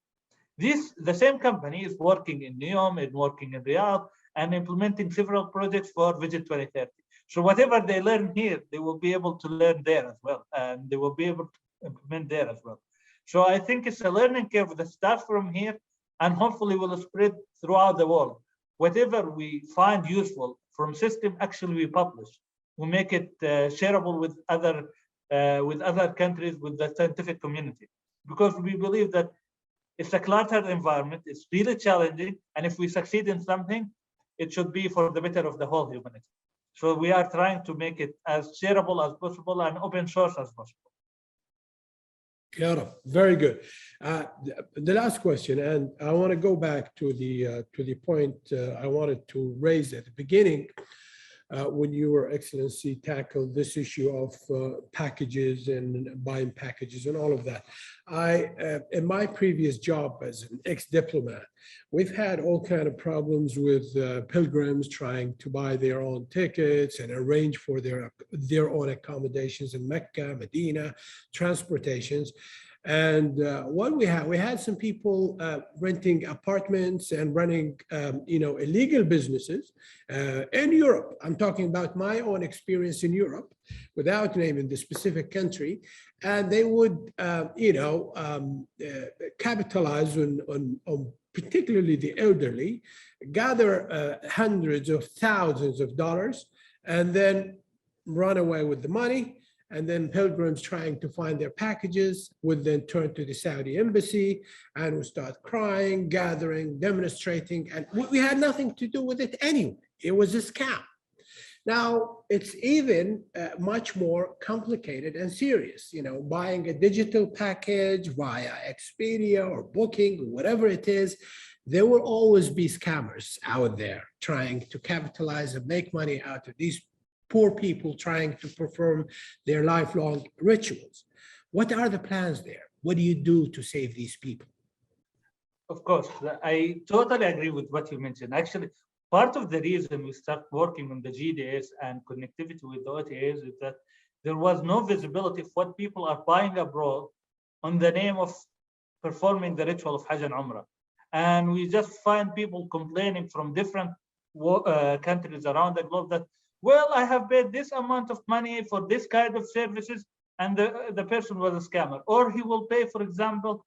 The same company is working in Neom and working in Riyadh and implementing several projects for Vision 2030. So whatever they learn here, they will be able to learn there as well, and they will be able to implement there as well. So I think it's a learning curve that starts from here and hopefully will spread throughout the world. Whatever we find useful from system, actually we publish. We make it shareable with other with other countries, with the scientific community, because we believe that it's a cluttered environment, it's really challenging, and if we succeed in something, it should be for the better of the whole humanity. So we are trying to make it as shareable as possible and open source as possible. Yeah, very good. The last question, and I want to go back to the point I wanted to raise at the beginning when Your Excellency tackled this issue of packages and buying packages and all of that. In my previous job as an ex-diplomat, we've had all kinds of problems with pilgrims trying to buy their own tickets and arrange for their own accommodations in Mecca, Medina, transportations. And what we had some people renting apartments and running, illegal businesses in Europe. I'm talking about my own experience in Europe, without naming the specific country. And they would, capitalize on particularly the elderly, gather hundreds of thousands of dollars, and then run away with the money. And then pilgrims trying to find their packages would then turn to the Saudi embassy and would start crying, gathering, demonstrating, and we had nothing to do with it anyway. It was a scam. Now, it's even much more complicated and serious. Buying a digital package via Expedia or Booking or whatever it is, there will always be scammers out there trying to capitalize and make money out of these poor people trying to perform their lifelong rituals. What are the plans there? What do you do to save these people? Of course, I totally agree with what you mentioned. Actually, part of the reason we start working on the GDS and connectivity with the OTAs is that there was no visibility of what people are buying abroad on the name of performing the ritual of Hajj and Umrah. And we just find people complaining from different countries around the globe that, well, I have paid this amount of money for this kind of services, and the person was a scammer. Or he will pay, for example,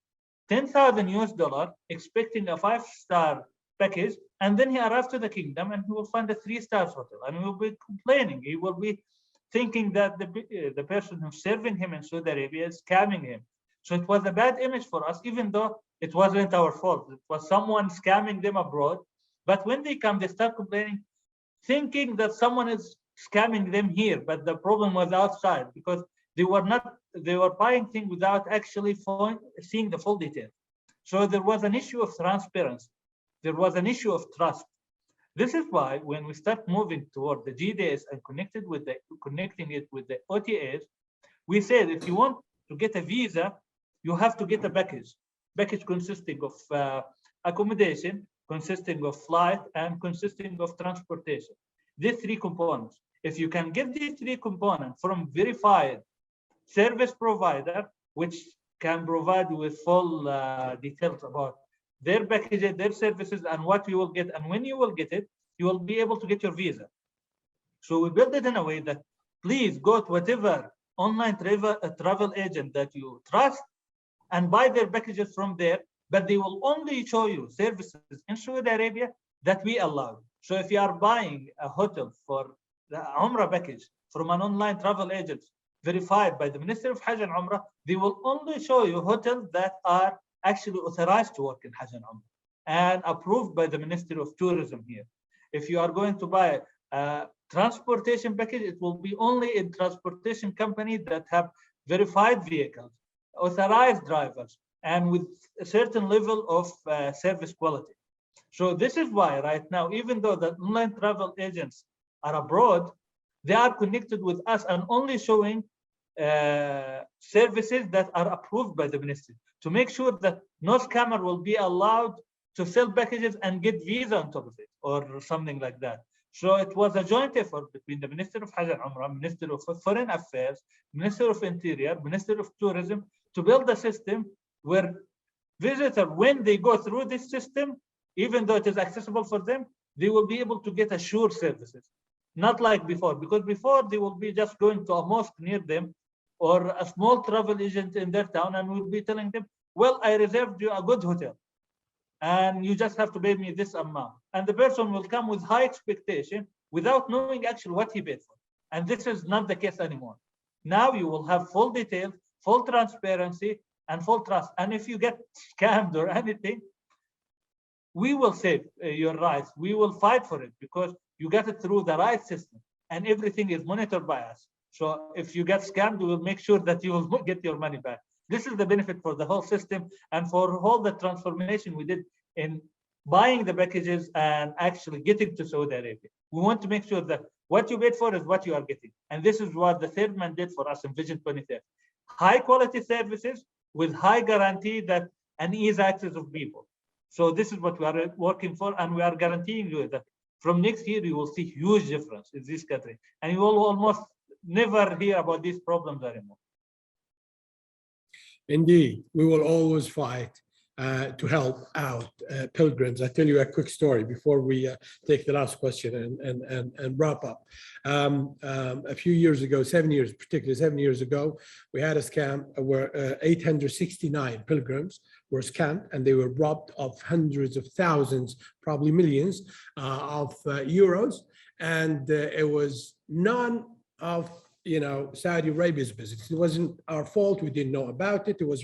$10,000 expecting a 5-star package, and then he arrives to the kingdom and he will find a 3-star hotel, and he will be complaining. He will be thinking that the person who's serving him in Saudi Arabia is scamming him. So it was a bad image for us, even though it wasn't our fault. It was someone scamming them abroad. But when they come, they start complaining, thinking that someone is scamming them here, but the problem was outside because they were buying things without actually seeing the full detail. So there was an issue of transparency. There was an issue of trust. This is why when we start moving toward the GDS and connecting it with the OTAs, we said if you want to get a visa, you have to get a package consisting of accommodation, consisting of flight, and consisting of transportation. These 3 components. If you can get these 3 components from verified service provider, which can provide you with full details about their packages, their services, and what you will get, and when you will get it, you will be able to get your visa. So we built it in a way that please go to whatever online travel agent that you trust and buy their packages from there, but they will only show you services in Saudi Arabia that we allow. So if you are buying a hotel for the Umrah package from an online travel agent verified by the Ministry of Hajj and Umrah, they will only show you hotels that are actually authorized to work in Hajj and Umrah and approved by the Ministry of Tourism here. If you are going to buy a transportation package, it will be only in transportation companies that have verified vehicles, authorized drivers, and with a certain level of service quality. So this is why right now, even though the online travel agents are abroad, they are connected with us and only showing services that are approved by the ministry to make sure that no scammer will be allowed to sell packages and get visa on top of it or something like that. So it was a joint effort between the Ministry of Hajj and Umrah, Ministry of Foreign Affairs, Ministry of Interior, Ministry of Tourism to build a system where visitors, when they go through this system, even though it is accessible for them, they will be able to get assured services. Not like before, because before they will be just going to a mosque near them or a small travel agent in their town and will be telling them, well, I reserved you a good hotel and you just have to pay me this amount. And the person will come with high expectation without knowing actually what he paid for. And this is not the case anymore. Now you will have full details, full transparency, and full trust. And if you get scammed or anything, we will save your rights. We will fight for it because you get it through the right system and everything is monitored by us. So if you get scammed, we will make sure that you will get your money back. This is the benefit for the whole system and for all the transformation we did in buying the packages and actually getting to Saudi Arabia. We want to make sure that what you paid for is what you are getting. And this is what the third man did for us in Vision 2030. High quality services with high guarantee that and ease access of people. So this is what we are working for, and we are guaranteeing you that from next year you will see huge difference in this country, and you will almost never hear about these problems anymore. Indeed, we will always fight to help out pilgrims. I'll tell you a quick story before we take the last question and wrap up. A few years ago, 7 years, particularly 7 years ago, we had a scam where 869 pilgrims were scammed and they were robbed of hundreds of thousands, probably millions of euros. And it was none of Saudi Arabia's business. It wasn't our fault. We didn't know about it. It was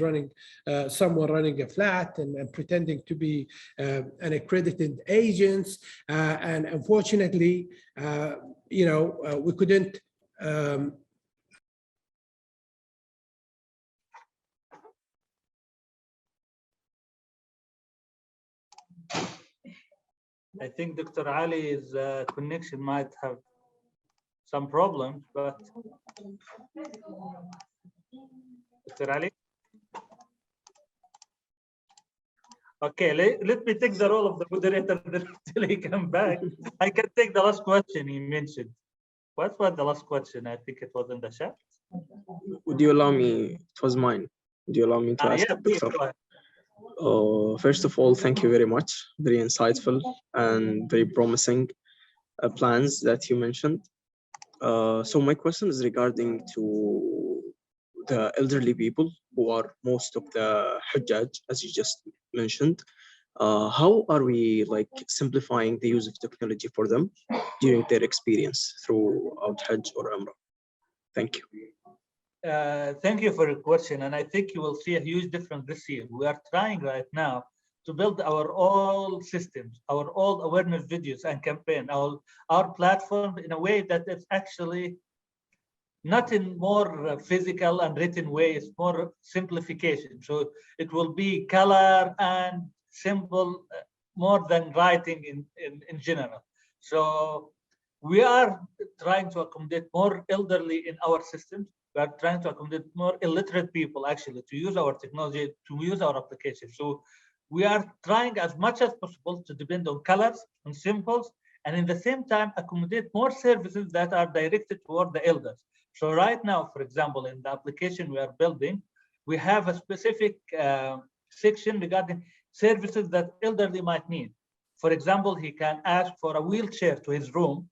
someone running a flat and pretending to be an accredited agent. And unfortunately, we couldn't. I think Dr. Ali's connection might have some problems, but Dr. Ali? Okay, let me take the role of the moderator until he comes back. I can take the last question he mentioned. What was the last question? I think it was in the chat. Would you allow me? It was mine. Would you allow me to ask? Yeah, please, go ahead. First of all, thank you very much. Very insightful and very promising plans that you mentioned. So my question is regarding to the elderly people who are most of the Hajj, as you just mentioned. How are we simplifying the use of technology for them during their experience throughout Hajj or Umrah? Thank you. Thank you for your question, and I think you will see a huge difference this year. We are trying right now to build our all systems, our all awareness videos and campaign, our platform in a way that it's actually not in more physical and written way, it's more simplification. So it will be color and simple more than writing in general. So we are trying to accommodate more elderly in our systems. We are trying to accommodate more illiterate people actually to use our technology, to use our application. So we are trying as much as possible to depend on colors and symbols, and in the same time accommodate more services that are directed toward the elders. So right now, for example, in the application we are building, we have a specific section regarding services that elderly might need. For example, he can ask for a wheelchair to his room.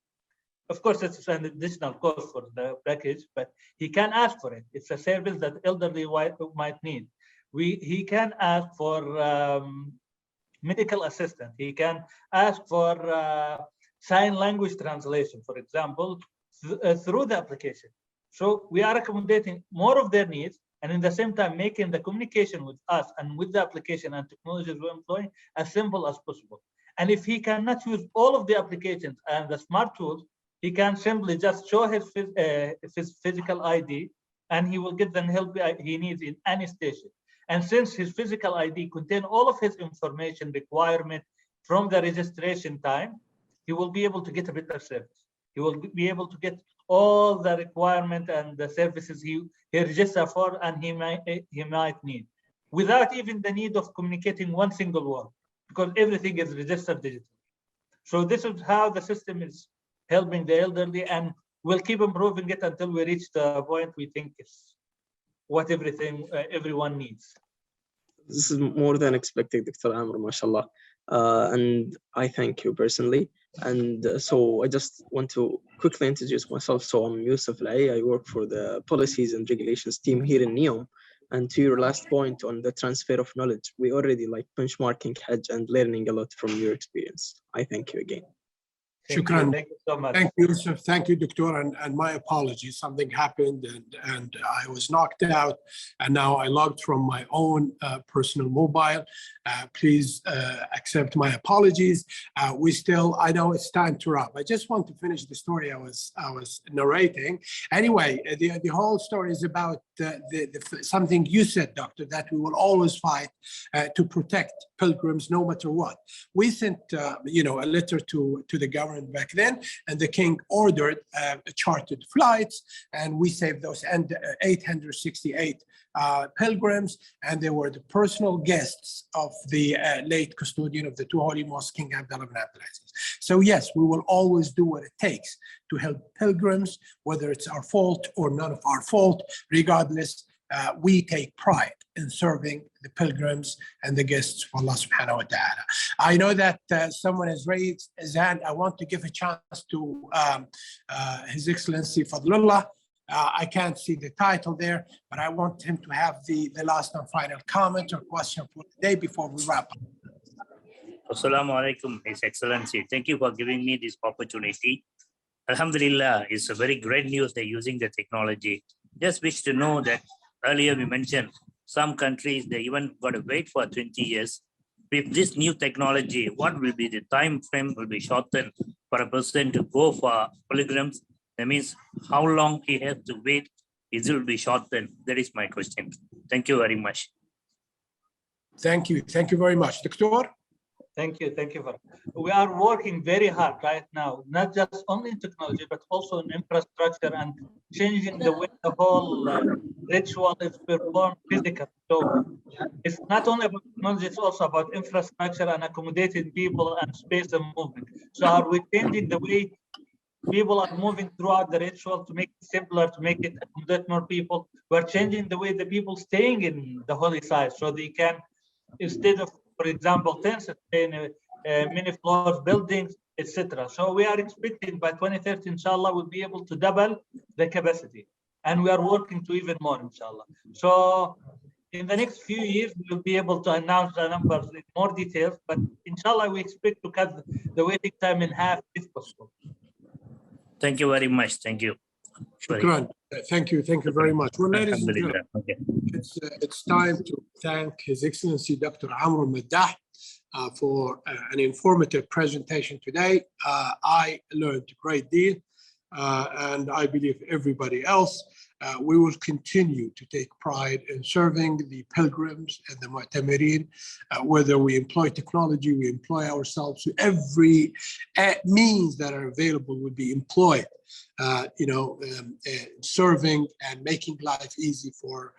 Of course, it's an additional cost for the package, but he can ask for it. It's a service that elderly might need. He can ask for medical assistant. He can ask for sign language translation, for example, through the application. So we are accommodating more of their needs, and in the same time making the communication with us and with the application and technologies we're employing as simple as possible. And if he cannot use all of the applications and the smart tools, he can simply just show his physical ID, and he will get the help he needs in any station. And since his physical ID contains all of his information requirement from the registration time, he will be able to get a better service. He will be able to get all the requirement and the services he registered for and he might need, without even the need of communicating one single word, because everything is registered digitally. So this is how the system is helping the elderly, and we'll keep improving it until we reach the point we think is what everyone needs. This is more than expected, Dr. Amr, mashallah. And I thank you personally. And so I just want to quickly introduce myself. So I'm Yusuf Lai. I work for the policies and regulations team here in NEOM. And to your last point on the transfer of knowledge, we already benchmarking Hajj and learning a lot from your experience. I thank you again. Shukran. Thank you so much. Thank you, Yusuf. Thank you, Doctor. And my apologies. Something happened and I was knocked out. And now I logged from my own personal mobile. Please accept my apologies. I know it's time to wrap. I just want to finish the story I was narrating. Anyway, the whole story is about something you said, Doctor, that we will always fight to protect pilgrims no matter what. We sent a letter to the government back then, and the king ordered chartered flights, and we saved those 868 pilgrims, and they were the personal guests of the late custodian of the two holy mosques, King Abdullah ibn Abdulaziz. So yes, we will always do what it takes to help pilgrims, whether it's our fault or none of our fault. Regardless, we take pride in serving the pilgrims and the guests of Allah subhanahu wa ta'ala. I know that someone has raised his hand. I want to give a chance to His Excellency Fadlullah. I can't see the title there, but I want him to have the last and final comment or question for the day before we wrap up. Assalamu alaikum, His Excellency. Thank you for giving me this opportunity. Alhamdulillah, it's a very great news they're using the technology. Just wish to know that earlier we mentioned some countries, they even got to wait for 20 years. With this new technology, what will be the time frame will be shortened for a person to go for pilgrims? That means how long he has to wait, it will be shortened. That is my question. Thank you very much. Thank you. Thank you very much. Doctor? Thank you. Thank you. We are working very hard right now, not just only in technology, but also in infrastructure and changing the way the whole ritual is performed physically. So it's not only about technology, it's also about infrastructure and accommodating people and space and movement. So are we changing the way people are moving throughout the ritual to make it simpler, to make it accommodate more people? We're changing the way the people staying in the holy site so they can, instead of, for example, tents, in many floors, buildings, etc. So we are expecting by 2030, inshallah, we'll be able to double the capacity. And we are working to even more, inshallah. So in the next few years, we'll be able to announce the numbers in more details, but inshallah, we expect to cut the waiting time in half if possible. Thank you very much. Thank you. Shukran. Thank you. Thank you very much. Well, ladies and gentlemen, Okay. it's time to thank His Excellency Dr. Amr Maddah for an informative presentation today. I learned a great deal, and I believe everybody else. We will continue to take pride in serving the pilgrims and the mu'tamirin, whether we employ technology, we employ ourselves, so every means that are available will be employed, serving and making life easy for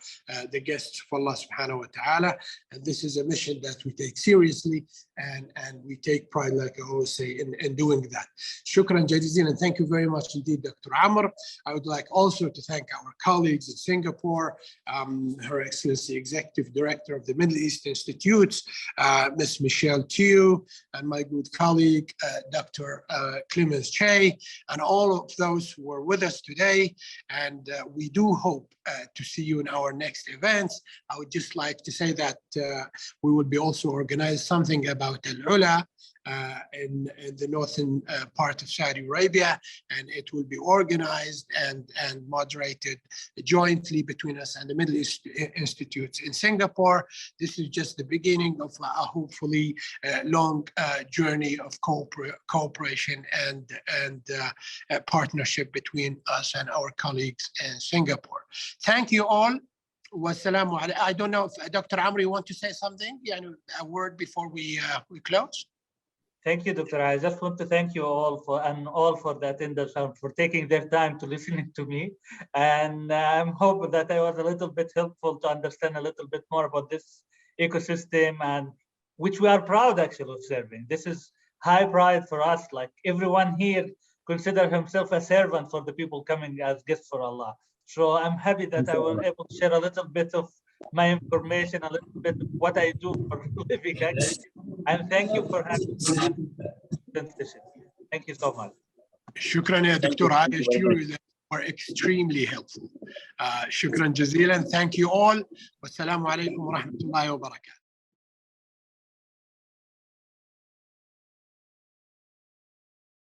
the guests of Allah subhanahu wa ta'ala. And this is a mission that we take seriously, and we take pride, like I always say, in doing that. Shukran jazilan, and thank you very much indeed, Dr. Amr. I would like also to thank our colleagues in Singapore, Her Excellency Executive Director of the Middle East Institutes, Ms. Michelle Tew, and my good colleague, Dr. Clemens Che, and all of those who are with us today. And we do hope to see you in our next events. I would just like to say that we will be also organizing something about Al-Ula in the northern part of Saudi Arabia, and it will be organized and moderated jointly between us and the Middle East Institutes in Singapore. This is just the beginning of a hopefully long journey of cooperation and partnership between us and our colleagues in Singapore. Thank you all. Wassalamu alaikum. I don't know if Dr. Amr, you want to say something? Yeah, a word before we close? Thank you, Dr. I just want to thank you all for the attendance and for taking their time to listening to me. And I'm hoping that I was a little bit helpful to understand a little bit more about this ecosystem, and which we are proud actually of serving. This is high pride for us. Like everyone here consider himself a servant for the people coming as guests for Allah. So I'm happy that I was able to share a little bit of my information, a little bit of what I do for a living actually. And thank you for having me. Thank you so much. Shukran, ya Dr. I assure you that you are extremely helpful. Shukran jazilan. Thank you all. Wassalamu alaikum wa rahmatullahi wa barakatuh.